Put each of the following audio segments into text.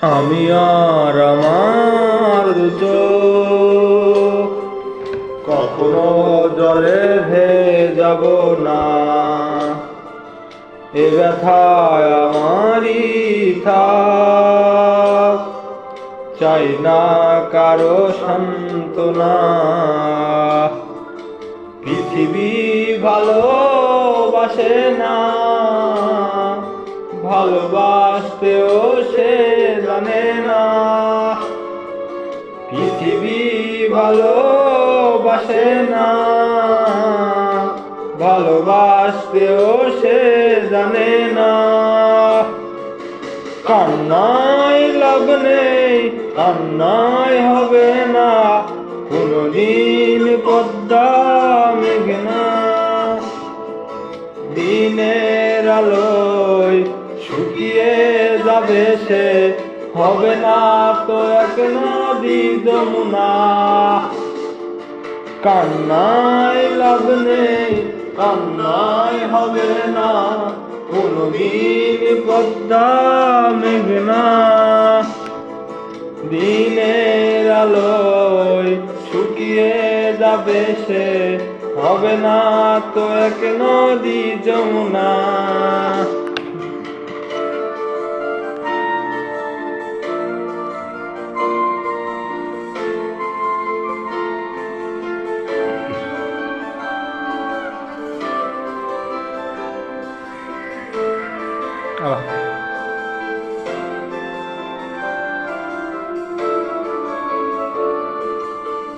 আমি আর আমার দু চোখ কখনো জলে ভেজাব না। এ ব্যথায় আমারই থাক, চাই না কারো সান্ত্বনা। পৃথিবী ভালোবাসে না, ভালোবাসতেও সে জানে না। পৃথিবী ভালোবাসে না, ভালোবাসতেও সে জানে না। কান্নায় লাভ নেই, কান্নায় হবে না কোনদিন পদ্মা মেঘনা। দিনের আলোয় শুকিয়ে যাবে সে, হবে না তো এক নদী যমুনা। কান্নায় লাভ নেই, কান্নায় হবে না কোনদিন পদ্মা মেঘনা। দিনের আলোয় শুকিয়ে যাবে সে, হবে না তো এক নদী যমুনা।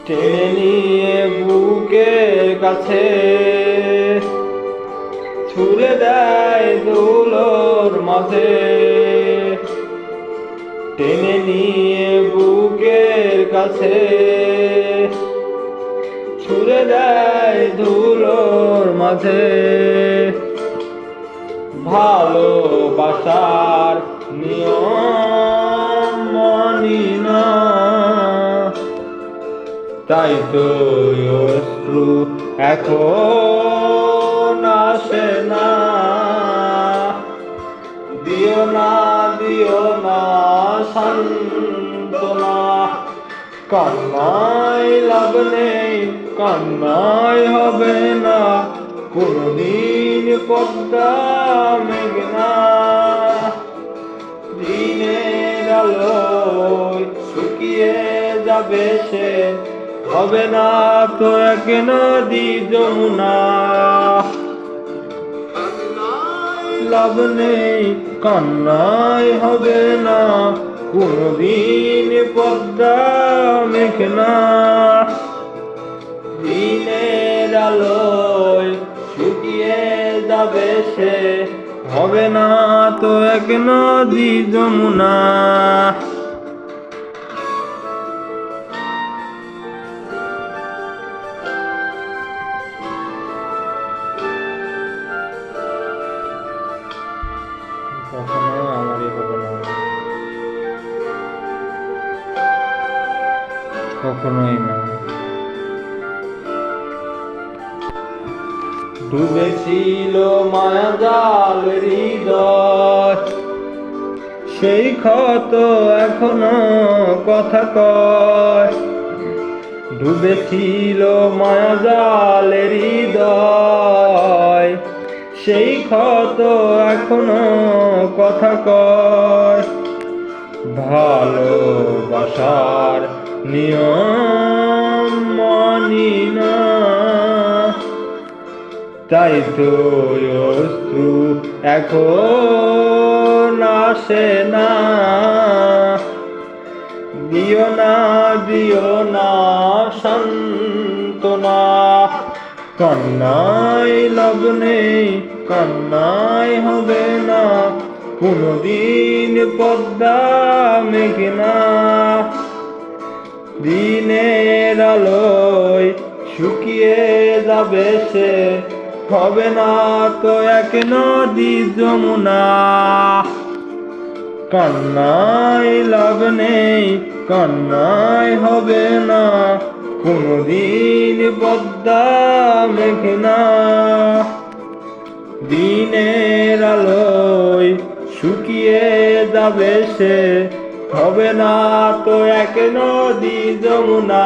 টেনে নিয়ে বুকের কাছে ছুড়ে দেয় দোলর মাঝে। টেনে নিয়ে বুকের কাছে ছুড়ে দেয় ধুলোর মাঝে। ভালোবাসার নিয়ম মানি না, তাই তো অশ্রু এখন আসে না। দিও না, দিও না সান্ত্বনা। কান্নায় লাভ নেই, কান্নায় হবে না কোনদিন পদ্মা মেঘনা। দিনের আলোয় শুকিয়ে যাবে সে, হবে না তো এক নদী যমুনা। লাভ নেই, কান্নায় হবে না কোনদিন পদ্মা মেঘনা। দিনের আলোয় শুকিয়ে যাবে সে, হবে না তো এক নদী যমুনা। কখনো আমারই হবে না, কখনোই না। ডুবেছিল মায়া জাল হৃদয়, সেই ক্ষত এখনো কথা কয়। ডুবেছিল মায়া জাল হৃদয়, সেই ক্ষত এখনো কথা কয়। ভালোবাসার নিয়ম মানি না, তাই তো অশ্রু এখন আসে না। দিও না, দিও না সান্ত্বনা। কান্নায় লাভ নেই, কান্নায় হবে না কোনদিন পদ্মা মেঘনা। দিনের আলোয় শুকিয়ে যাবে সে, হবে না তো এক নদী যমুনা। কান্নায় লাভ নেই, কান্নায় হবে না কোনদিন পদ্মা মেঘনা। দিনের আলোয় শুকিয়ে যাবে সে, হবে না তো এক নদী যমুনা।